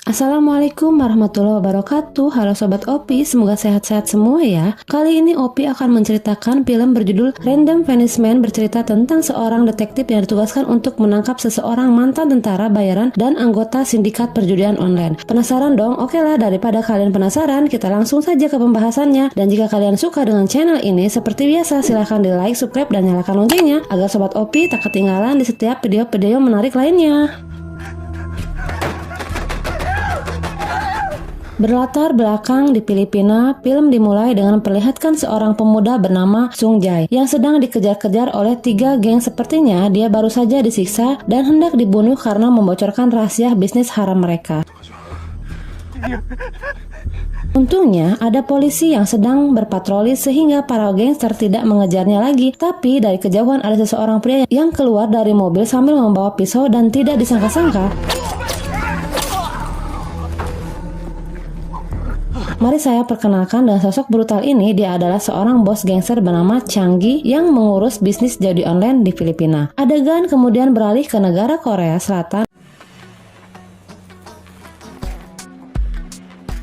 Assalamualaikum warahmatullahi wabarakatuh. Halo Sobat Opi, semoga sehat-sehat semua ya. Kali ini Opi akan menceritakan film berjudul Random Vanishment, bercerita tentang seorang detektif yang ditugaskan untuk menangkap seseorang mantan tentara bayaran dan anggota sindikat perjudian online. Penasaran dong? Oke lah, daripada kalian penasaran, kita langsung saja ke pembahasannya. Dan jika kalian suka dengan channel ini, seperti biasa silahkan di like, subscribe, dan nyalakan loncengnya agar Sobat Opi tak ketinggalan di setiap video-video menarik lainnya. Berlatar belakang di Filipina, film dimulai dengan memperlihatkan seorang pemuda bernama Sung Jae yang sedang dikejar-kejar oleh 3 geng. Sepertinya dia baru saja disiksa dan hendak dibunuh karena membocorkan rahasia bisnis haram mereka. Untungnya ada polisi yang sedang berpatroli sehingga para gangster tidak mengejarnya lagi. Tapi dari kejauhan ada seseorang pria yang keluar dari mobil sambil membawa pisau dan tidak disangka-sangka, mari saya perkenalkan dengan sosok brutal ini. Dia adalah seorang bos gangster bernama Changi yang mengurus bisnis judi online di Filipina. Adegan kemudian beralih ke negara Korea Selatan.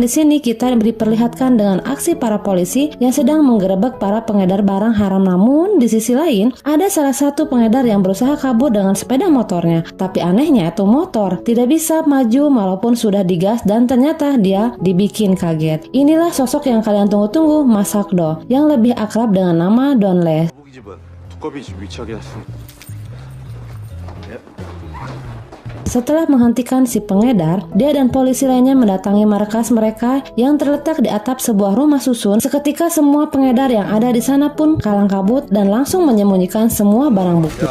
Di sini kita diperlihatkan dengan aksi para polisi yang sedang menggerebek para pengedar barang haram. Namun di sisi lain ada salah satu pengedar yang berusaha kabur dengan sepeda motornya. Tapi anehnya itu motor tidak bisa maju walaupun sudah digas dan ternyata dia dibikin kaget. Inilah sosok yang kalian tunggu-tunggu, Mas Sakdo, yang lebih akrab dengan nama Don Le. Setelah menghentikan si pengedar, dia dan polisi lainnya mendatangi markas mereka yang terletak di atap sebuah rumah susun. Seketika semua pengedar yang ada di sana pun kalang kabut dan langsung menyembunyikan semua barang bukti.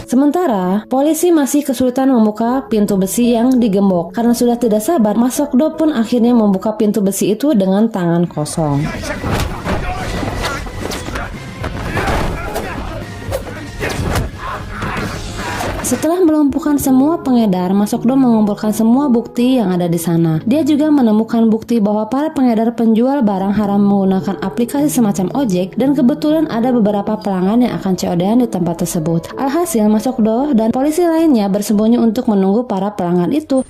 Sementara polisi masih kesulitan membuka pintu besi yang digembok. Karena sudah tidak sabar, Mas Sokdo pun akhirnya membuka pintu besi itu dengan tangan kosong. Setelah melumpuhkan semua pengedar, Mas Sokdo mengumpulkan semua bukti yang ada di sana. Dia juga menemukan bukti bahwa para pengedar penjual barang haram menggunakan aplikasi semacam ojek dan kebetulan ada beberapa pelanggan yang akan COD-an di tempat tersebut. Alhasil, Mas Sokdo dan polisi lainnya bersembunyi untuk menunggu para pelanggan itu.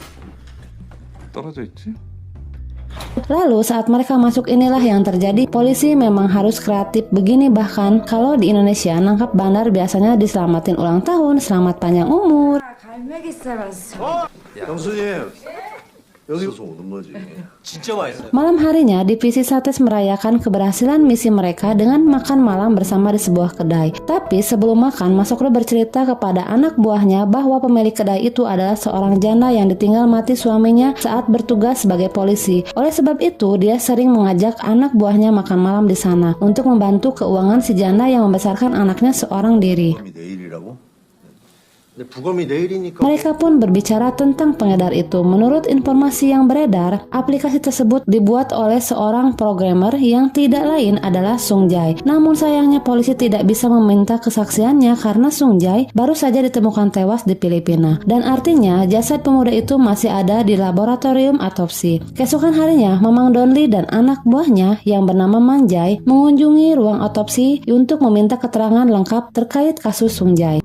Lalu saat mereka masuk inilah yang terjadi. Polisi memang harus kreatif begini, bahkan kalau di Indonesia nangkap bandar biasanya diselamatin ulang tahun, selamat panjang umur. Malam harinya, divisi Sates merayakan keberhasilan misi mereka dengan makan malam bersama di sebuah kedai. Tapi sebelum makan, Mas Sokdo bercerita kepada anak buahnya bahwa pemilik kedai itu adalah seorang janda yang ditinggal mati suaminya saat bertugas sebagai polisi. Oleh sebab itu, dia sering mengajak anak buahnya makan malam di sana untuk membantu keuangan si janda yang membesarkan anaknya seorang diri. Mereka pun berbicara tentang pengedar itu. Menurut informasi yang beredar, aplikasi tersebut dibuat oleh seorang programmer yang tidak lain adalah Sung Jae. Namun sayangnya polisi tidak bisa meminta kesaksiannya karena Sung Jae baru saja ditemukan tewas di Filipina. Dan artinya jasad pemuda itu masih ada di laboratorium otopsi. Keesokan harinya, Mamang Don Lee dan anak buahnya yang bernama Man Jae mengunjungi ruang otopsi untuk meminta keterangan lengkap terkait kasus Sung Jae.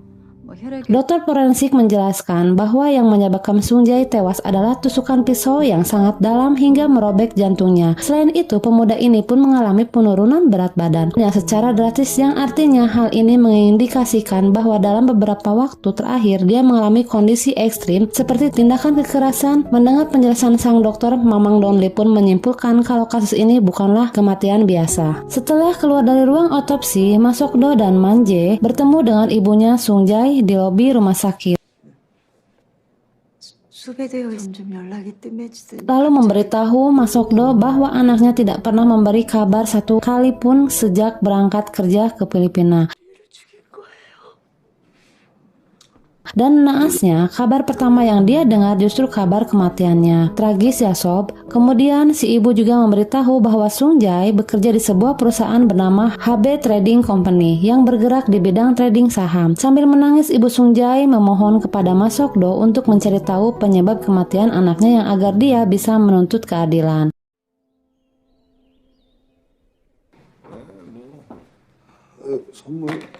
Dokter forensik menjelaskan bahwa yang menyebabkan Sung Jae tewas adalah tusukan pisau yang sangat dalam hingga merobek jantungnya. Selain itu, pemuda ini pun mengalami penurunan berat badan yang secara drastis, yang artinya hal ini mengindikasikan bahwa dalam beberapa waktu terakhir dia mengalami kondisi ekstrim seperti tindakan kekerasan. Mendengar penjelasan sang dokter, Mamang Don Lee pun menyimpulkan kalau kasus ini bukanlah kematian biasa. Setelah keluar dari ruang otopsi, Mas Sokdo dan Man Jae bertemu dengan ibunya Sung Jae di lobi rumah sakit. Lalu memberitahu Mas Sokdo bahwa anaknya tidak pernah memberi kabar satu kali pun sejak berangkat kerja ke Filipina. Dan naasnya, kabar pertama yang dia dengar justru kabar kematiannya. Tragis ya sob. Kemudian si ibu juga memberitahu bahwa Sung Jae bekerja di sebuah perusahaan bernama HB Trading Company yang bergerak di bidang trading saham. Sambil menangis, ibu Sung Jae memohon kepada Mas Sokdo untuk mencari tahu penyebab kematian anaknya yang agar dia bisa menuntut keadilan.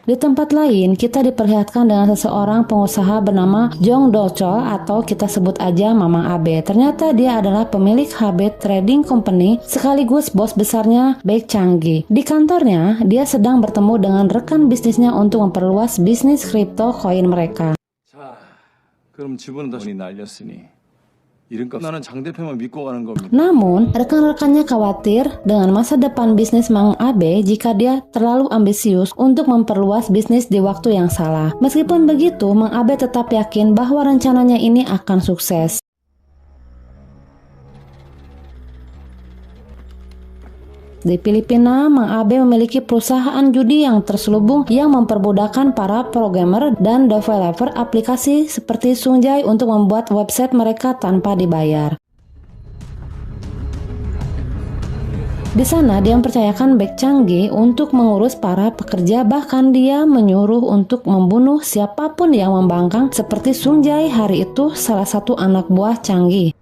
Di tempat lain, kita diperlihatkan dengan seseorang pengusaha bernama Jong Do-chol atau kita sebut aja Mamang Abe. Ternyata dia adalah pemilik HB Trading Company sekaligus bos besarnya Baek Chang-gi. Di kantornya, dia sedang bertemu dengan rekan bisnisnya untuk memperluas bisnis kripto koin mereka. 자, 그럼 지분은 다시 날렸으니 이름값 나는 장 대표만 믿고 가는 겁니다. Namun, rekan-rekannya khawatir dengan masa depan bisnis Mang Abe jika dia terlalu ambisius untuk memperluas bisnis di waktu yang salah. Meskipun begitu, Mang Abe tetap yakin bahwa rencananya ini akan sukses. Di Filipina, Mang Abe memiliki perusahaan judi yang terselubung yang memperbudakkan para programmer dan developer aplikasi seperti Sungjay untuk membuat website mereka tanpa dibayar. Di sana, dia mempercayakan Baek Chang-gi untuk mengurus para pekerja, bahkan dia menyuruh untuk membunuh siapapun yang membangkang seperti Sungjay hari itu, salah satu anak buah Chang-gi.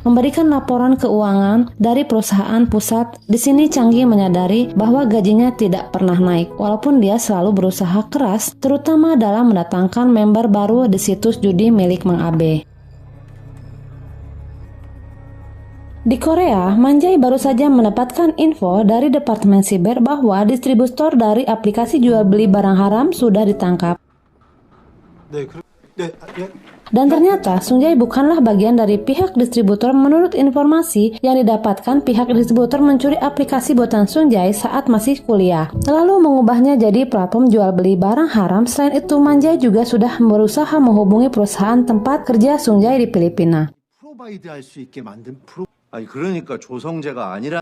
Memberikan laporan keuangan dari perusahaan pusat. Di sini Chang-gi menyadari bahwa gajinya tidak pernah naik, walaupun dia selalu berusaha keras, terutama dalam mendatangkan member baru di situs judi milik Mang Abe. Di Korea, Manjai baru saja mendapatkan info dari Departemen Siber bahwa distributor dari aplikasi jual beli barang haram sudah ditangkap. Dan ternyata Sungjay bukanlah bagian dari pihak distributor. Menurut informasi yang didapatkan, pihak distributor mencuri aplikasi buatan Sungjay saat masih kuliah, lalu mengubahnya jadi platform jual beli barang haram. Selain itu, Manjai juga sudah berusaha menghubungi perusahaan tempat kerja Sungjay di Filipina. 아니 그러니까 조성재가 아니라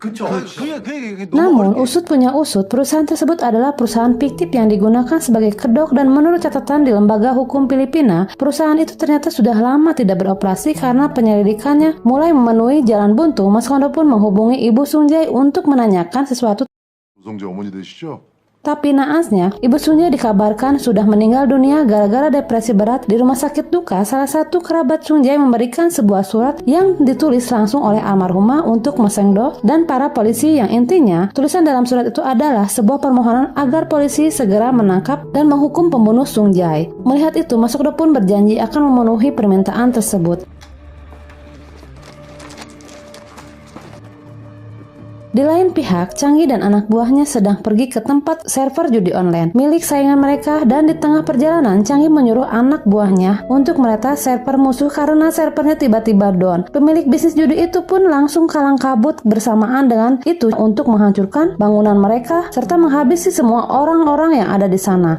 Namun, usut punya usut, perusahaan tersebut adalah perusahaan fiktif yang digunakan sebagai kedok, dan menurut catatan di lembaga hukum Filipina, perusahaan itu ternyata sudah lama tidak beroperasi karena penyelidikannya mulai memenuhi jalan buntu. Mas Kondo pun menghubungi Ibu Sungjay untuk menanyakan sesuatu. 조성재 어머니 되시죠? Tapi naasnya, Ibu Sungjay dikabarkan sudah meninggal dunia gara-gara depresi berat. Di rumah sakit duka, salah satu kerabat Sungjay memberikan sebuah surat yang ditulis langsung oleh almarhumah untuk Mo Seng-do dan para polisi, yang intinya tulisan dalam surat itu adalah sebuah permohonan agar polisi segera menangkap dan menghukum pembunuh Sungjay. Melihat itu, Mo Seng-do pun berjanji akan memenuhi permintaan tersebut. Di lain pihak, Chang-gi dan anak buahnya sedang pergi ke tempat server judi online milik saingan mereka, dan di tengah perjalanan Chang-gi menyuruh anak buahnya untuk meretas server musuh karena servernya tiba-tiba down. Pemilik bisnis judi itu pun langsung kalang kabut bersamaan dengan itu untuk menghancurkan bangunan mereka serta menghabisi semua orang-orang yang ada di sana.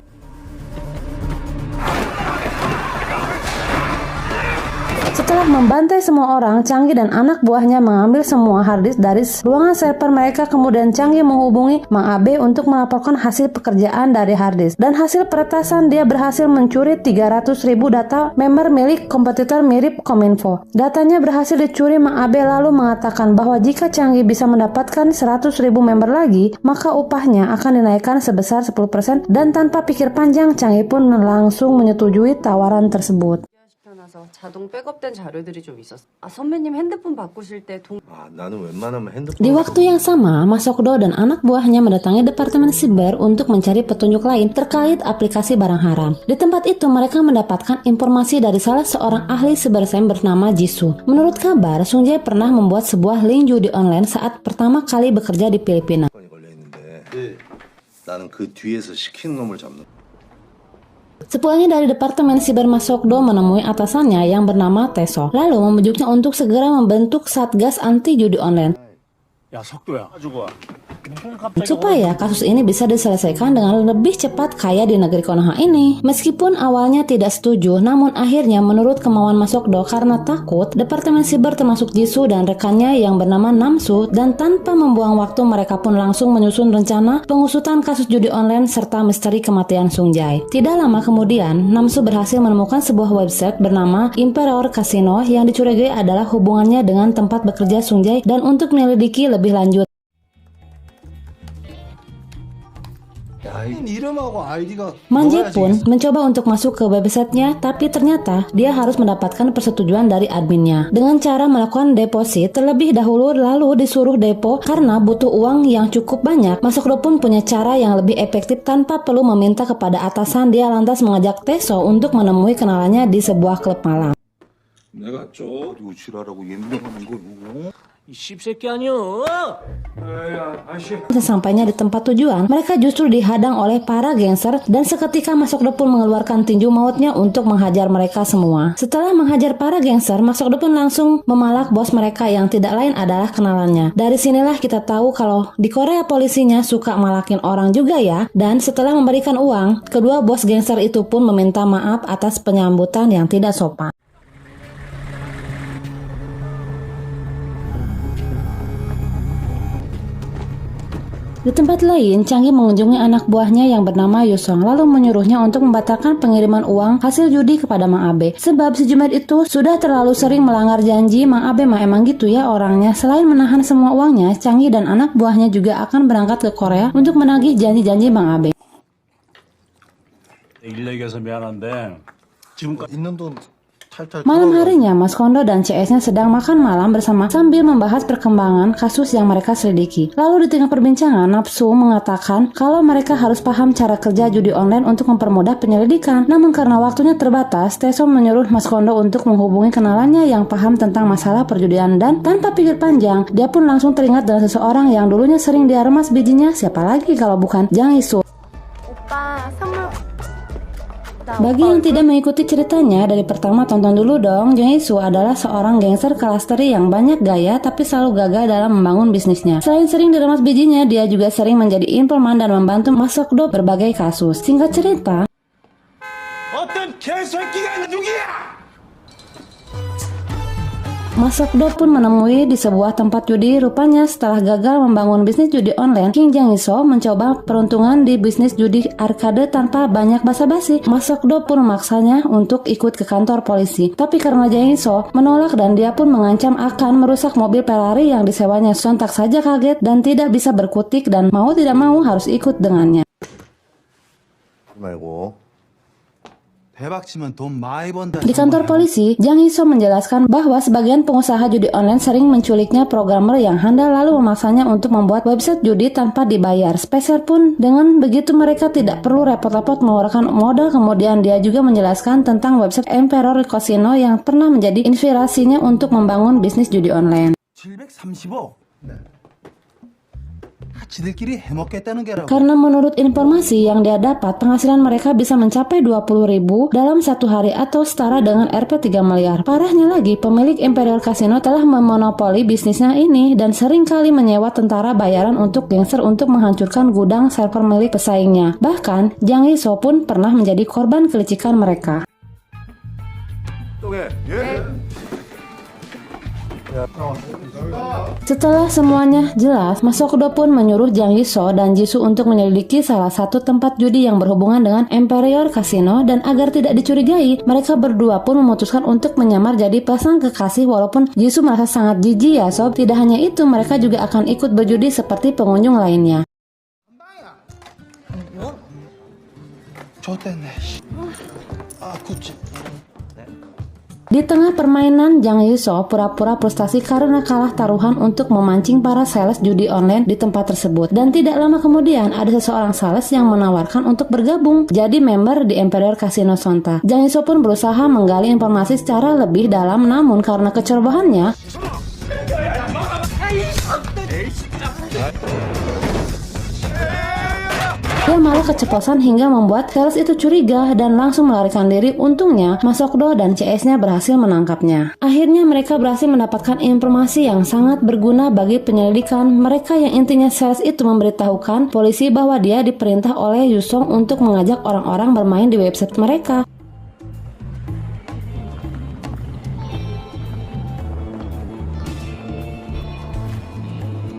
Setelah membantai semua orang, Chang-gi dan anak buahnya mengambil semua harddisk dari ruangan server mereka. Kemudian Chang-gi menghubungi Mang Abe untuk melaporkan hasil pekerjaan dari harddisk. Dan hasil peretasan, dia berhasil mencuri 300.000 data member milik kompetitor mirip Kominfo. Datanya berhasil dicuri. Mang Abe lalu mengatakan bahwa jika Chang-gi bisa mendapatkan 100.000 member lagi, maka upahnya akan dinaikkan sebesar 10%. Dan tanpa pikir panjang, Chang-gi pun langsung menyetujui tawaran tersebut. 자동 백업된 자료들이 좀 있었어. 선배님 핸드폰 바꾸실 때 나는 웬만하면 핸드폰 Di waktu yang sama, Mas Sokdo dan anak buahnya mendatangi Departemen Siber untuk mencari petunjuk lain terkait aplikasi barang haram. Di tempat itu, mereka mendapatkan informasi dari salah seorang ahli cybersecurity bernama Jisoo. Menurut kabar, Sungjay pernah membuat sebuah link judi online saat pertama kali bekerja di Filipina. 나는 그 뒤에서 시키는 놈을 잡는. Sepulangnya dari Departemen Siber, Mas Sokdo menemui atasannya yang bernama Teso, lalu membujuknya untuk segera membentuk Satgas Anti Judi Online. 야, 석도야. 가지고 와. Supaya kasus ini bisa diselesaikan dengan lebih cepat kaya di negeri Konoha ini. Meskipun awalnya tidak setuju, namun akhirnya menurut kemauan Mas Sokdo karena takut, Departemen Siber termasuk Jisoo dan rekannya yang bernama Namsu, dan tanpa membuang waktu mereka pun langsung menyusun rencana pengusutan kasus judi online serta misteri kematian Sungjay. Tidak lama kemudian, Namsu berhasil menemukan sebuah website bernama Emperor Casino yang dicurigai adalah hubungannya dengan tempat bekerja Sungjay, dan untuk menyelidiki lebih lanjut. 야, 이름하고 아이디가 Manje pun mencoba untuk masuk ke websitenya, tapi ternyata dia harus mendapatkan persetujuan dari adminnya dengan cara melakukan deposit terlebih dahulu lalu disuruh depo karena butuh uang yang cukup banyak. Masukdo pun punya cara yang lebih efektif tanpa perlu meminta kepada atasan. Dia lantas mengajak Teso untuk menemui kenalannya di sebuah klub malam. 내가 좀 지랄하고 연병하는 거 누구? 이 씹새끼 아니여. Sesampainya di tempat tujuan, mereka justru dihadang oleh para gangster dan seketika Masukdo pun mengeluarkan tinju mautnya untuk menghajar mereka semua. Setelah menghajar para gangster, Masukdo pun langsung memalak bos mereka yang tidak lain adalah kenalannya. Dari sinilah kita tahu kalau di Korea polisinya suka malakin orang juga ya. Dan setelah memberikan uang, kedua bos gangster itu pun meminta maaf atas penyambutan yang tidak sopan. Di tempat lain, Changi mengunjungi anak buahnya yang bernama Yusong, lalu menyuruhnya untuk membatalkan pengiriman uang hasil judi kepada Mang Abe. Sebab si Jumet itu sudah terlalu sering melanggar janji. Mang Abe mah emang gitu ya orangnya. Selain menahan semua uangnya, Changi dan anak buahnya juga akan berangkat ke Korea untuk menagih janji-janji Mang Abe. 일렉에서 미안한데 지금까지 있는 돈 탈탈 Malam harinya, Mas Kondo dan CS-nya sedang makan malam bersama sambil membahas perkembangan kasus yang mereka selidiki. Lalu di tengah perbincangan, Napsu mengatakan kalau mereka harus paham cara kerja judi online untuk mempermudah penyelidikan. Namun karena waktunya terbatas, Teso menyuruh Mas Kondo untuk menghubungi kenalannya yang paham tentang masalah perjudian dan tanpa pikir panjang, dia pun langsung teringat dengan seseorang yang dulunya sering dia remas bijinya. Siapa lagi kalau bukan Jang Isu. 오빠 선물. Bagi yang tidak mengikuti ceritanya, dari pertama tonton dulu dong. Jang Isu adalah seorang gangster kelas teri yang banyak gaya tapi selalu gagal dalam membangun bisnisnya. Selain sering diremas bijinya, dia juga sering menjadi informan dan membantu Masukdo berbagai kasus. Singkat cerita, 어떤 개새끼가 누구야? Masukdo pun menemui di sebuah tempat judi. Rupanya setelah gagal membangun bisnis judi online, King Jang Iso mencoba peruntungan di bisnis judi arcade tanpa banyak basa-basi. Masukdo pun memaksanya untuk ikut ke kantor polisi. Tapi karena Jang Iso menolak dan dia pun mengancam akan merusak mobil Ferrari yang disewanya, sontak saja kaget dan tidak bisa berkutik dan mau tidak mau harus ikut dengannya. 말고 대박 치면 돈 많이 번다. Di kantor polisi, Jang Iso menjelaskan bahwa sebagian pengusaha judi online sering menculiknya programmer yang handal lalu memaksanya untuk membuat website judi tanpa dibayar spesial pun. Dengan begitu mereka tidak perlu repot-repot mengeluarkan modal. Kemudian dia juga menjelaskan tentang website Emperor Casino yang pernah menjadi inspirasinya untuk membangun bisnis judi online. 730억. 지들끼리 해먹겠다는 게라고. Karena menurut informasi yang dia dapat, penghasilan mereka bisa mencapai 20.000 dalam satu hari atau setara dengan Rp 3 miliar. Parahnya lagi, pemilik Imperial Casino telah memonopoli bisnisnya ini dan seringkali menyewa tentara bayaran untuk gangster untuk menghancurkan gudang server milik pesaingnya. Bahkan, Jang Iso pun pernah menjadi korban kelicikan mereka. Setelah semuanya jelas, Masukdo pun menyuruh Jang Iso dan Jisoo untuk menyelidiki salah satu tempat judi yang berhubungan dengan Imperial Casino dan agar tidak dicurigai, mereka berdua pun memutuskan untuk menyamar jadi pasang kekasih walaupun Jisoo merasa sangat jijik ya sob. Tidak hanya itu, mereka juga akan ikut berjudi seperti pengunjung lainnya. 좋댔네. 아, 그치. Di tengah permainan, Jang Iso pura-pura frustasi karena kalah taruhan untuk memancing para sales judi online di tempat tersebut. Dan tidak lama kemudian ada seseorang sales yang menawarkan untuk bergabung jadi member di Imperial Casino Sonta. Jang Iso pun berusaha menggali informasi secara lebih dalam, namun karena kecerobohannya, dia malah keceplosan hingga membuat sales itu curiga dan langsung melarikan diri. Untungnya, Masukdo dan CS-nya berhasil menangkapnya. Akhirnya mereka berhasil mendapatkan informasi yang sangat berguna bagi penyelidikan mereka, yang intinya sales itu memberitahukan polisi bahwa dia diperintah oleh Yusong untuk mengajak orang-orang bermain di website mereka.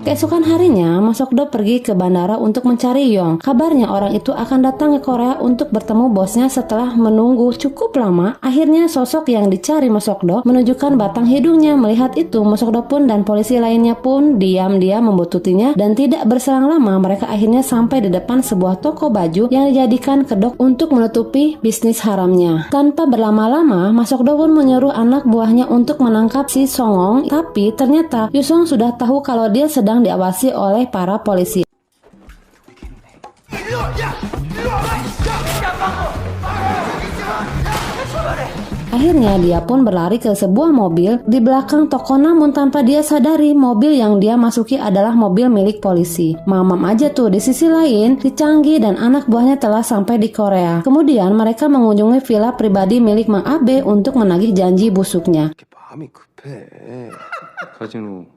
Keesokan harinya, Ma Sok-do pergi ke bandara untuk mencari Yong. Kabarnya orang itu akan datang ke Korea untuk bertemu bosnya setelah menunggu cukup lama. Akhirnya sosok yang dicari Ma Sok-do menunjukkan batang hidungnya. Melihat itu, Ma Sok-do pun dan polisi lainnya pun diam-diam membututinya dan tidak berselang lama mereka akhirnya sampai di depan sebuah toko baju yang dijadikan kedok untuk menutupi bisnis haramnya. Tanpa berlama-lama, Ma Sok-do pun menyuruh anak buahnya untuk menangkap si Songong, tapi ternyata Yusong sudah tahu kalau dia sedang diawasi oleh para polisi. Akhirnya dia pun berlari ke sebuah mobil di belakang toko, namun tanpa dia sadari mobil yang dia masuki adalah mobil milik polisi. Mamam aja tuh, di sisi lain si Changgi dan anak buahnya telah sampai di Korea. Kemudian mereka mengunjungi villa pribadi milik Mang Abe untuk menagih janji busuknya. 마음이 급해. 가진우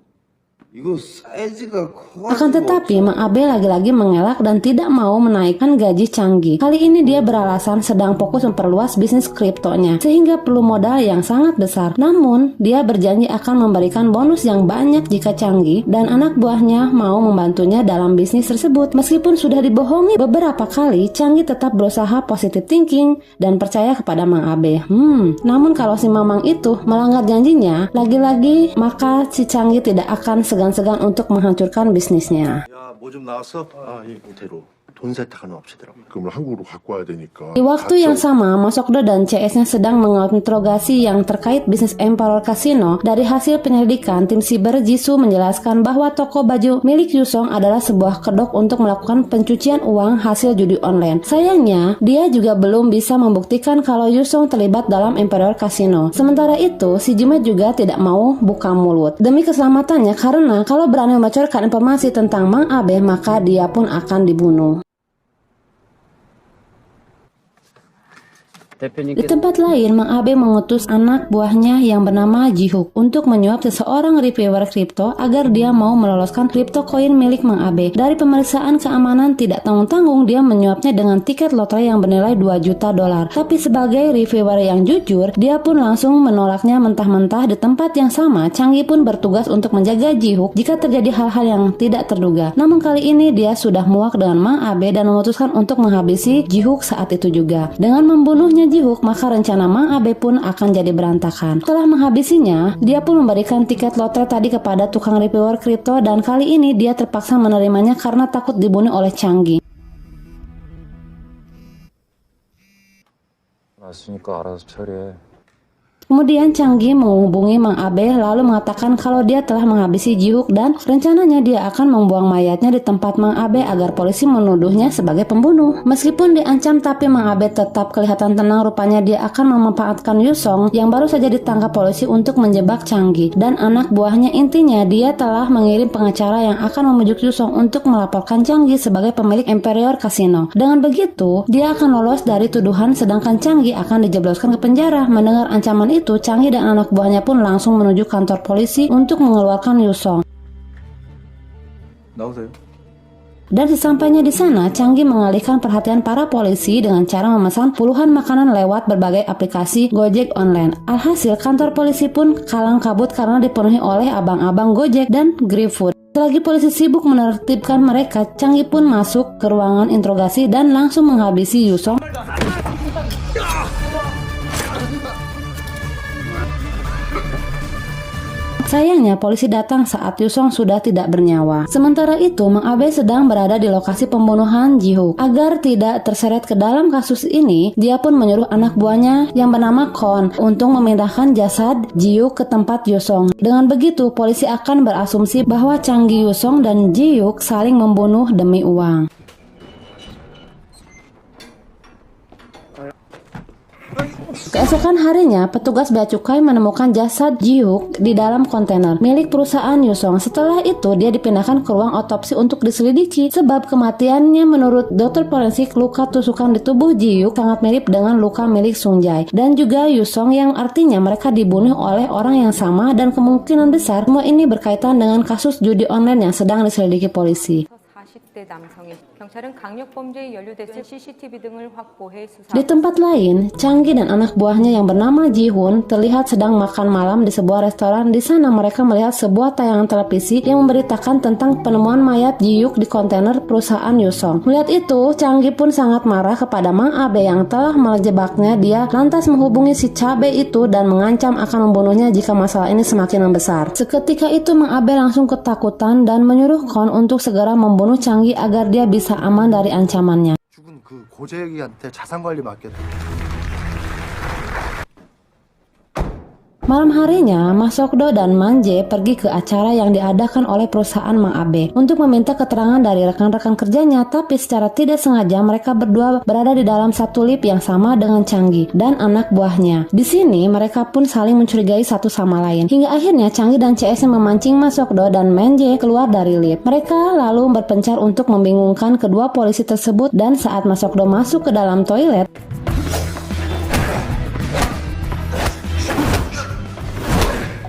이거 사이즈가 커. Akan tetapi Mang Abe lagi-lagi mengelak dan tidak mau menaikkan gaji Changgi. Kali ini dia beralasan sedang fokus memperluas bisnis kriptonya sehingga perlu modal yang sangat besar. Namun dia berjanji akan memberikan bonus yang banyak jika Changgi dan anak buahnya mau membantunya dalam bisnis tersebut. Meskipun sudah dibohongi beberapa kali, Changgi tetap berusaha positive thinking dan percaya kepada Mang Abe. Namun kalau si Mamang itu melanggar janjinya, lagi-lagi maka si Changgi tidak akan segan-segan untuk menghancurkan bisnisnya. 야, 뭐 좀 나왔어? 아, 이 모태로 돈 세탁하는 업체더라고. 그러면 한국으로 갖고 와야 되니까. Di waktu yang sama, Ma Sok-do dan CS-nya sedang menginterogasi yang terkait bisnis Emperor Casino. Dari hasil penyelidikan, tim siber Jisoo menjelaskan bahwa toko baju milik Yusong adalah sebuah kedok untuk melakukan pencucian uang hasil judi online. Sayangnya, dia juga belum bisa membuktikan kalau Yusong terlibat dalam Emperor Casino. Sementara itu, si Jumet juga tidak mau buka mulut demi keselamatannya, karena kalau berani membocorkan informasi tentang Mang Abe, maka dia pun akan dibunuh. Di tempat lain, Mang Abe mengutus anak buahnya yang bernama Ji-hook untuk menyuap seseorang reviewer kripto agar dia mau meloloskan kripto koin milik Mang Abe. Dari pemeriksaan keamanan tidak tanggung-tanggung, dia menyuapnya dengan tiket lotre yang bernilai 2 juta dolar. Tapi sebagai reviewer yang jujur, dia pun langsung menolaknya mentah-mentah. Di tempat yang sama, Changgi pun bertugas untuk menjaga Ji-hook jika terjadi hal-hal yang tidak terduga. Namun kali ini dia sudah muak dengan Mang Abe dan memutuskan untuk menghabisi Ji-hook saat itu juga. Dengan membunuhnya Ji-hook, maka rencana Mang Abe pun akan jadi berantakan. Setelah menghabisinya, dia pun memberikan tiket lotre tadi kepada tukang reviewer kripto dan kali ini dia terpaksa menerimanya karena takut dibunuh oleh Changgi. 왔으니까 알아서 처리해. Kemudian Changgi menghubungi Mang Abe lalu mengatakan kalau dia telah menghabisi Ji-hook dan rencananya dia akan membuang mayatnya di tempat Mang Abe agar polisi menuduhnya sebagai pembunuh. Meskipun diancam, tapi Mang Abe tetap kelihatan tenang. Rupanya dia akan memanfaatkan Yusong yang baru saja ditangkap polisi untuk menjebak Changgi dan anak buahnya. Intinya dia telah mengirim pengacara yang akan membujuk Yusong untuk melaporkan Changgi sebagai pemilik Emperor Casino. Dengan begitu, dia akan lolos dari tuduhan sedangkan Changgi akan dijebloskan ke penjara. Mendengar ancaman itu, Changgi dan anak buahnya pun langsung menuju kantor polisi untuk mengeluarkan Yusong. 나오세요. Dan sesampainya di sana, Changgi mengalihkan perhatian para polisi dengan cara memesan puluhan makanan lewat berbagai aplikasi Gojek online. Alhasil, kantor polisi pun kalang kabut karena dipenuhi oleh abang-abang Gojek dan GrabFood. Selagi polisi sibuk menertibkan mereka, Changgi pun masuk ke ruangan interogasi dan langsung menghabisi Yusong. Sayangnya polisi datang saat Yusong sudah tidak bernyawa. Sementara itu, Mang Abe sedang berada di lokasi pembunuhan Ji-hook. Agar tidak terseret ke dalam kasus ini, dia pun menyuruh anak buahnya yang bernama Kon untuk memindahkan jasad Ji-hook ke tempat Yusong. Dengan begitu, polisi akan berasumsi bahwa Changgi, Yusong, dan Ji-hook saling membunuh demi uang. Keesokan harinya, petugas bea cukai menemukan jasad Ji-hook di dalam kontainer milik perusahaan Yusong. Setelah itu, dia dipindahkan ke ruang otopsi untuk diselidiki. Sebab kematiannya menurut dokter forensik, luka tusukan di tubuh Ji-hook sangat mirip dengan luka milik Sung-jae dan juga Yusong, yang artinya mereka dibunuh oleh orang yang sama dan kemungkinan besar semua ini berkaitan dengan kasus judi online yang sedang diselidiki polisi. 40대 20대 남성이 경찰은 강력범죄에 연루됐을 CCTV 등을 확보해 수사. Di tempat lain, Changgi dan anak buahnya yang bernama Ji-hoon terlihat sedang makan malam di sebuah restoran. Di sana mereka melihat sebuah tayangan televisi yang memberitakan tentang penemuan mayat Ji-hyuk di kontainer perusahaan Yusong. Melihat itu, Changgi pun sangat marah kepada Mang Abe yang telah menjebaknya. Dia lantas menghubungi si cabe itu dan mengancam akan membunuhnya jika masalah ini semakin membesar. Seketika itu Mang Abe langsung ketakutan dan menyuruh Kon untuk segera membunuh Changgi agar dia bisa aman dari ancamannya. 죽은 그 고재기한테 자산관리 맡겼다. Malam harinya, Ma Sok-do dan Man Jae pergi ke acara yang diadakan oleh perusahaan Mang Abe untuk meminta keterangan dari rekan-rekan kerjanya, tapi secara tidak sengaja mereka berdua berada di dalam satu lift yang sama dengan Changgi dan anak buahnya. Di sini mereka pun saling mencurigai satu sama lain. Hingga akhirnya Changgi dan CS memancing Ma Sok-do dan Man Jae keluar dari lift. Mereka lalu berpencar untuk membingungkan kedua polisi tersebut, dan saat Ma Sok-do masuk ke dalam toilet,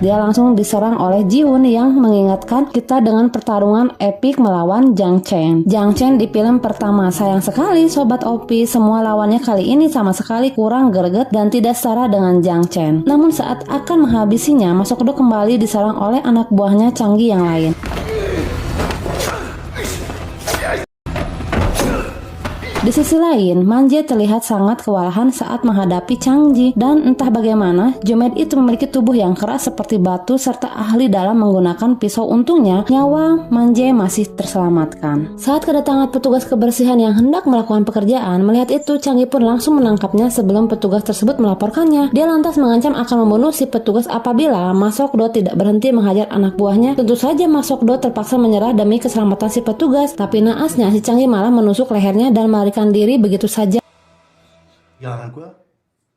dia langsung diserang oleh Ji-hoon yang mengingatkan kita dengan pertarungan epik melawan Jang Chen. Jang Chen di film pertama. Sayang sekali Sobat Opi, semua lawannya kali ini sama sekali kurang greget dan tidak setara dengan Jang Chen. Namun saat akan menghabisinya, Ma Sok-do kembali diserang oleh anak buahnya Changgi yang lain. Di sisi lain, Man Jae terlihat sangat kewalahan saat menghadapi Changgi, dan entah bagaimana Jumaid itu memiliki tubuh yang keras seperti batu serta ahli dalam menggunakan pisau. Untungnya nyawa Man Jae masih terselamatkan. Saat kedatangan petugas kebersihan yang hendak melakukan pekerjaan, melihat itu Changgi pun langsung menangkapnya sebelum petugas tersebut melaporkannya. Dia lantas mengancam akan membunuh si petugas apabila Ma Sok-do tidak berhenti menghajar anak buahnya. Tentu saja Ma Sok-do terpaksa menyerah demi keselamatan si petugas, tapi naasnya si Changgi malah menusuk lehernya dan melarikan diri begitu saja. 미안할 거야?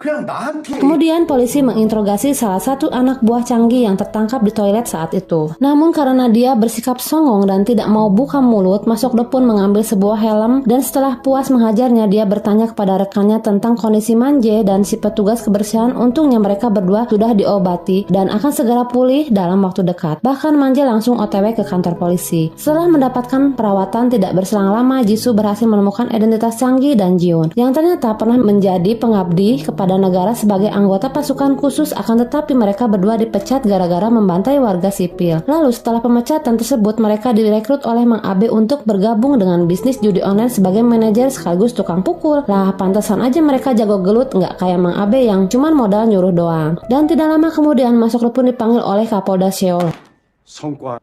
그냥 나한테. Kemudian polisi menginterogasi salah satu anak buah Changgi yang tertangkap di toilet saat itu. Namun karena dia bersikap songong dan tidak mau buka mulut, Ma Sok-do pun mengambil sebuah helm, dan setelah puas menghajarnya, dia bertanya kepada rekannya tentang kondisi Man Jae dan si petugas kebersihan. Untungnya mereka berdua sudah diobati dan akan segera pulih dalam waktu dekat. Bahkan Man Jae langsung OTW ke kantor polisi. Setelah mendapatkan perawatan tidak berselang lama, Jisoo berhasil menemukan identitas Changgi dan Ji-hoon yang ternyata pernah menjadi pengabdi kepada negara sebagai anggota pasukan khusus, akan tetapi mereka berdua dipecat gara-gara membantai warga sipil. Lalu setelah pemecatan tersebut, mereka direkrut oleh Mang Abe untuk bergabung dengan bisnis judi online sebagai manajer sekaligus tukang pukul. Lah, pantesan aja mereka jago gelut, nggak kayak Mang Abe yang cuman modal nyuruh doang. Dan tidak lama kemudian Ma Sok-do pun dipanggil oleh Kapolda Seoul. 성과.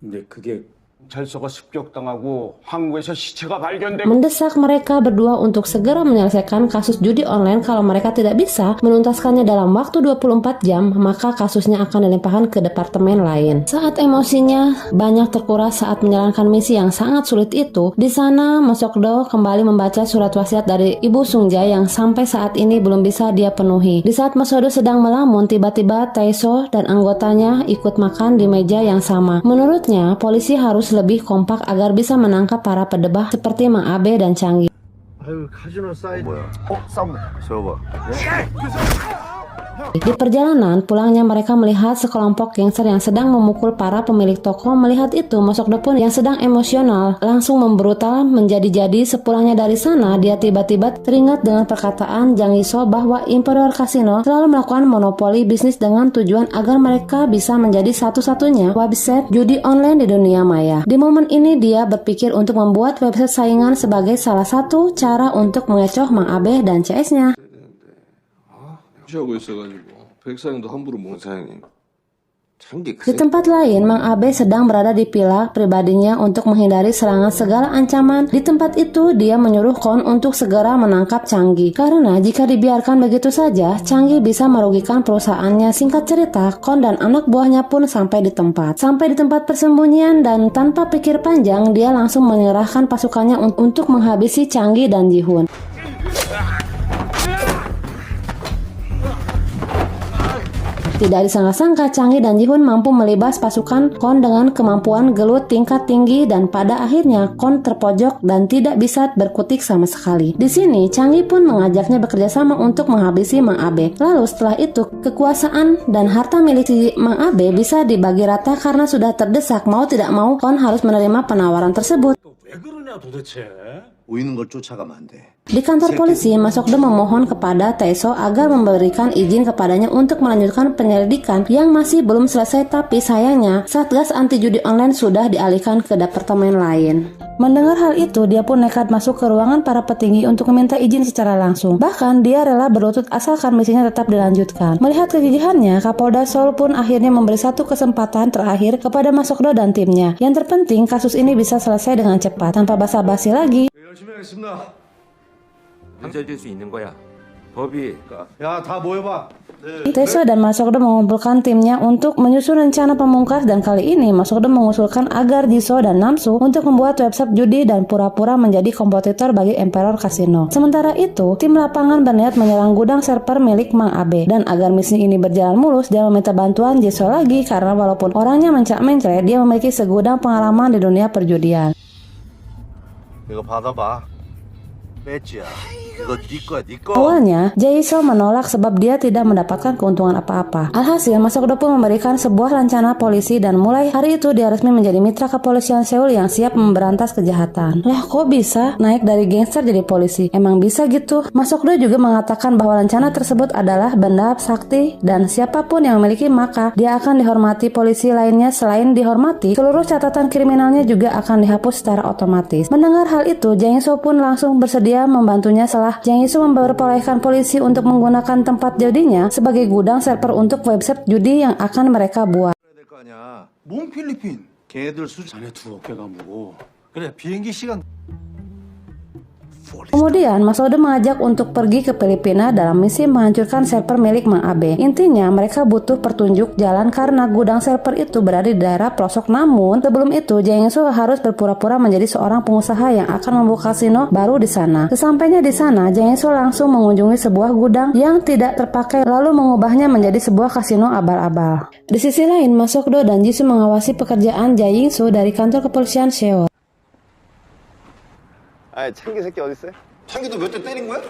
근데 그게 경찰서가 습격당하고 항구에서 시체가 발견되고. Mendesak mereka berdua untuk segera menyelesaikan kasus judi online. Kalau mereka tidak bisa menuntaskannya dalam waktu 24 jam, maka kasusnya akan dilimpahkan ke departemen lain. Saat emosinya banyak terkuras saat menjalankan misi yang sangat sulit itu, di sana Ma Sok-do kembali membaca surat wasiat dari Ibu Sung-jae yang sampai saat ini belum bisa dia penuhi. Di saat Ma Sok-do sedang melamun, tiba-tiba Tae-so dan anggotanya ikut makan di meja yang sama. Menurutnya, polisi harus lebih kompak agar bisa menangkap para pedebah seperti Mang Abe dan Changgi. 아유 카지노 사이드. 뭐야? 싸움다. 세워봐. Di perjalanan pulangnya mereka melihat sekelompok gangster yang sedang memukul para pemilik toko. Melihat itu, Ma Sok-do pun yang sedang emosional langsung membrutal menjadi-jadi. Sepulangnya dari sana, dia tiba-tiba teringat dengan perkataan Jang Yi-so bahwa Imperial Casino selalu melakukan monopoli bisnis dengan tujuan agar mereka bisa menjadi satu-satunya website judi online di dunia maya. Di momen ini dia berpikir untuk membuat website saingan sebagai salah satu cara untuk mengecoh Mang Abe dan CS-nya. 하고 있어가지고 백사장도 함부로 못 사장님. Di tempat lain, Mang Abe sedang berada di villa pribadinya untuk menghindari serangan segala ancaman. Di tempat itu, dia menyuruh Kon untuk segera menangkap Changgi. Karena jika dibiarkan begitu saja, Changgi bisa merugikan perusahaannya. Singkat cerita, Kon dan anak buahnya pun sampai di tempat persembunyian, dan tanpa pikir panjang, dia langsung menyerahkan pasukannya untuk menghabisi Changgi dan Ji-hoon. Tidak disangka-sangka, Changgi dan Ji-hoon mampu melibas pasukan Kon dengan kemampuan gelut tingkat tinggi, dan pada akhirnya Kon terpojok dan tidak bisa berkutik sama sekali. Di sini, Changgi pun mengajaknya bekerja sama untuk menghabisi Mang Abe. Lalu setelah itu, kekuasaan dan harta milik si Mang Abe bisa dibagi rata karena sudah terdesak. Mau tidak mau, Kon harus menerima penawaran tersebut. 왜 그러냐 도대체? 보이는 걸 쫓아가면 안 돼. Di kantor polisi, Masokdo memohon kepada Taeso agar memberikan izin kepadanya untuk melanjutkan penyelidikan yang masih belum selesai, tapi sayangnya Satgas Anti Judi Online sudah dialihkan ke departemen lain. Mendengar hal itu, dia pun nekat masuk ke ruangan para petinggi untuk meminta izin secara langsung. Bahkan dia rela berlutut asalkan misinya tetap dilanjutkan. Melihat kegigihannya, Kapolda Seoul pun akhirnya memberi satu kesempatan terakhir kepada Masokdo dan timnya. Yang terpenting, kasus ini bisa selesai dengan cepat tanpa basa-basi lagi. 열심히 하겠습니다. 문제될 수 있는 거야. 법이 야, 다 모여봐. Taeso dan Masokdo mengumpulkan timnya untuk menyusun rencana pamungkas, dan kali ini Masokdo mengusulkan agar Jisoo dan Namsu untuk membuat website judi dan pura-pura menjadi kompetitor bagi Emperor Casino. Sementara itu, tim lapangan berniat menyerang gudang server milik Mang Abe, dan agar misi ini berjalan mulus, dia meminta bantuan Jisoo lagi karena walaupun orangnya mencak-mencret, dia memiliki segudang pengalaman di dunia perjudian. 이거 받아봐. 배지야. 이거 네 거야, 네 거. Awalnya, Jisoo menolak sebab dia tidak mendapatkan keuntungan apa-apa. Alhasil, Masokdo pun memberikan sebuah rencana polisi, dan mulai hari itu dia resmi menjadi mitra kepolisian Seoul yang siap memberantas kejahatan. Lah, kok bisa naik dari gangster jadi polisi? Emang bisa gitu? Masokdo juga mengatakan bahwa rencana tersebut adalah benda sakti, dan siapapun yang memiliki maka dia akan dihormati. Polisi lainnya selain dihormati, seluruh catatan kriminalnya juga akan dihapus secara otomatis. Mendengar hal itu, Jisoo pun langsung bersedia membantunya setelah Jisoo memperbolehkan polisi untuk menggunakan tempat judinya sebagai gudang server untuk website judi yang akan mereka buat. 될 거 아니야. 몸 필리핀. 걔네들 수 자네 두 어깨가 무거워. 그래, 비행기 시간. Kemudian, Masokdo mengajak untuk pergi ke Filipina dalam misi menghancurkan server milik Mang Abe. Intinya, mereka butuh petunjuk jalan karena gudang server itu berada di daerah pelosok. Namun, sebelum itu, Jisoo harus berpura-pura menjadi seorang pengusaha yang akan membuka kasino baru di sana. Sesampainya di sana, Jisoo langsung mengunjungi sebuah gudang yang tidak terpakai lalu mengubahnya menjadi sebuah kasino abal-abal. Di sisi lain, Masokdo dan Jisoo mengawasi pekerjaan Jisoo dari kantor kepolisian Seoul. 아, 창기 새끼 어디 있어? 창기도 몇 대 때린 거야?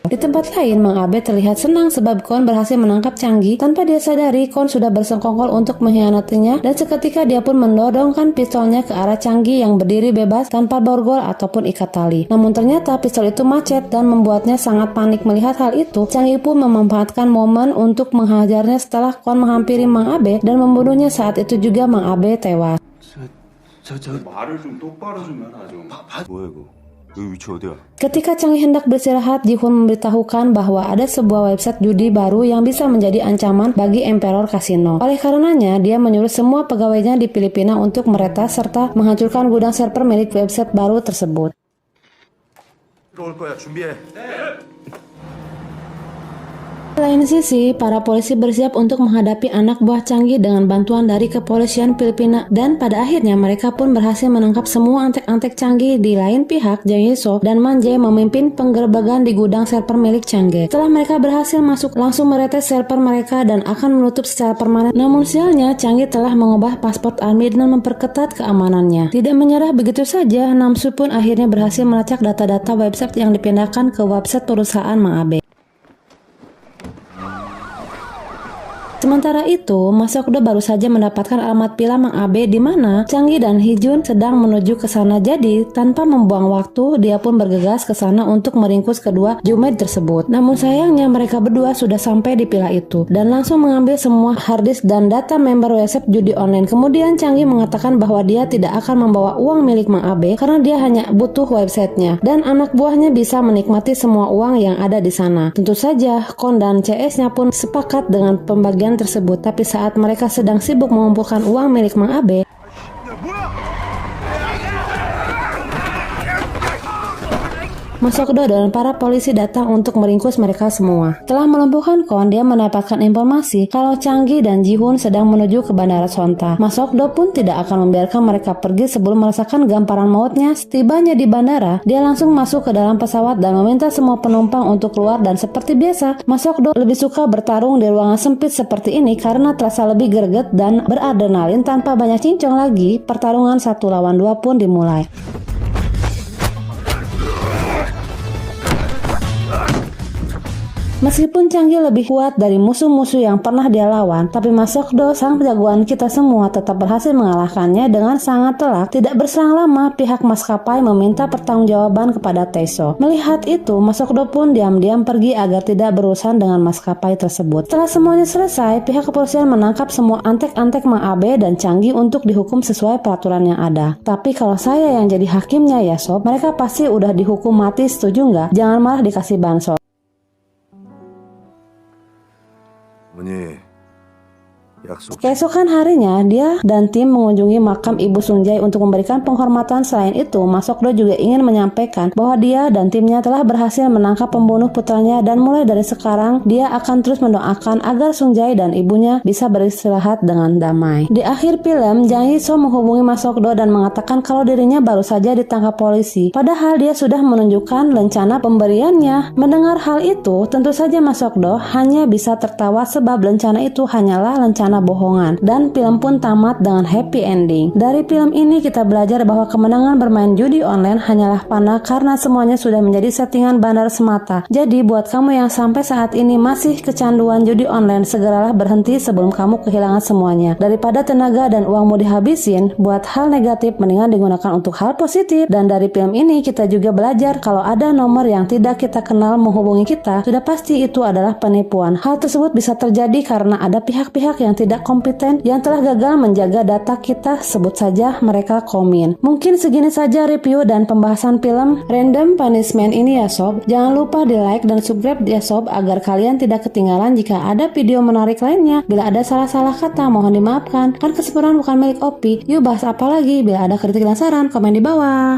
Di tempat lain, Mang Abe terlihat senang sebab Kon berhasil menangkap Changi. Tanpa dia sadari, Kon sudah bersengkongkol untuk mengkhianatinya, dan seketika dia pun mendorongkan pistolnya ke arah Changi yang berdiri bebas tanpa borgol ataupun ikat tali. Namun ternyata pistol itu macet dan membuatnya sangat panik. Melihat hal itu, Changi pun memanfaatkan momen untuk menghajarnya setelah Kon menghampiri Mang Abe dan membunuhnya. Saat itu juga Mang Abe tewas. 말을 좀 똑바로 좀 해라 좀. 뭐야 이거? 여기 위치 어디야? Ketika Changi hendak beristirahat, Ji-hoon memberitahukan bahwa ada sebuah website judi baru yang bisa menjadi ancaman bagi Emperor Casino. Oleh karenanya, dia menyuruh semua pegawainya di Filipina untuk meretas serta menghancurkan gudang server milik website baru tersebut. 들어올 거야. 준비해. Di lain sisi, para polisi bersiap untuk menghadapi anak buah Changi dengan bantuan dari kepolisian Filipina, dan pada akhirnya mereka pun berhasil menangkap semua antek-antek Changi. Di lain pihak, Jisoo dan Man Jae memimpin penggerebekan di gudang server milik Changi. Setelah mereka berhasil masuk, langsung meretes server mereka dan akan menutup secara permanen. Namun sialnya, Changi telah mengubah paspor army dan memperketat keamanannya. Tidak menyerah begitu saja, Namsu pun akhirnya berhasil melacak data-data website yang dipindahkan ke website perusahaan Mang Abe. Sementara itu, Masokdo baru saja mendapatkan alamat villa Mang Abe di mana Changi dan Hee-jun sedang menuju ke sana. Jadi, tanpa membuang waktu, dia pun bergegas ke sana untuk meringkus kedua jumaid tersebut. Namun sayangnya mereka berdua sudah sampai di villa itu dan langsung mengambil semua harddisk dan data member website judi online. Kemudian Changi mengatakan bahwa dia tidak akan membawa uang milik Mang Abe karena dia hanya butuh websitenya dan anak buahnya bisa menikmati semua uang yang ada di sana. Tentu saja, Kon dan CS-nya pun sepakat dengan pembagian tersebut, tapi saat mereka sedang sibuk mengumpulkan uang milik Mang Abe, Masokdo dan para polisi datang untuk meringkus mereka semua. Setelah melumpuhkan Kon, dia mendapatkan informasi kalau Changi dan Ji-hoon sedang menuju ke Bandara Sonta. Masokdo pun tidak akan membiarkan mereka pergi sebelum merasakan gamparan mautnya. Setibanya di bandara, dia langsung masuk ke dalam pesawat dan meminta semua penumpang untuk keluar, dan seperti biasa, Masokdo lebih suka bertarung di ruangan sempit seperti ini karena terasa lebih greget dan beradrenalin. Tanpa banyak cincong lagi, pertarungan 1 lawan 2 pun dimulai. Meskipun Changi lebih kuat dari musuh-musuh yang pernah dia lawan, tapi Mas Sokdo, sang jagoan kita semua, tetap berhasil mengalahkannya dengan sangat telak. Tidak berselang lama, pihak maskapai meminta pertanggungjawaban kepada Taeso. Melihat itu, Mas Sokdo pun diam-diam pergi agar tidak berurusan dengan maskapai tersebut. Setelah semuanya selesai, pihak kepolisian menangkap semua antek-antek Mang Abe dan Changi untuk dihukum sesuai peraturan yang ada. Tapi kalau saya yang jadi hakimnya ya sob, mereka pasti udah dihukum mati, setuju nggak? Jangan malah dikasih bansos. Keesokan harinya, dia dan tim mengunjungi makam Ibu Sungjai untuk memberikan penghormatan. Selain itu, Mas Sokdo juga ingin menyampaikan bahwa dia dan timnya telah berhasil menangkap pembunuh putranya dan mulai dari sekarang dia akan terus mendoakan agar Sungjai dan ibunya bisa beristirahat dengan damai. Di akhir film, Jang Yi-so menghubungi Mas Sokdo dan mengatakan kalau dirinya baru saja ditangkap polisi, padahal dia sudah menunjukkan rencana pemberiannya. Mendengar hal itu, tentu saja Mas Sokdo hanya bisa tertawa sebab rencana itu hanyalah rencana bohongan, dan film pun tamat dengan happy ending. Dari film ini kita belajar bahwa kemenangan bermain judi online hanyalah panah karena semuanya sudah menjadi settingan bandar semata. Jadi buat kamu yang sampai saat ini masih kecanduan judi online, segeralah berhenti sebelum kamu kehilangan semuanya. Daripada tenaga dan uangmu dihabisin buat hal negatif, mendingan digunakan untuk hal positif. Dan dari film ini kita juga belajar kalau ada nomor yang tidak kita kenal menghubungi kita, sudah pasti itu adalah penipuan. Hal tersebut bisa terjadi karena ada pihak-pihak yang tidak kompeten yang telah gagal menjaga data kita, sebut saja mereka komin. Mungkin segini saja review dan pembahasan film Random Punishment ini ya sob. Jangan lupa di like dan subscribe ya sob agar kalian tidak ketinggalan jika ada video menarik lainnya. Bila ada salah-salah kata mohon dimaafkan, kan kesempurnaan bukan milik Opi. Yuk bahas apa lagi? Bila ada kritik dan saran komen di bawah.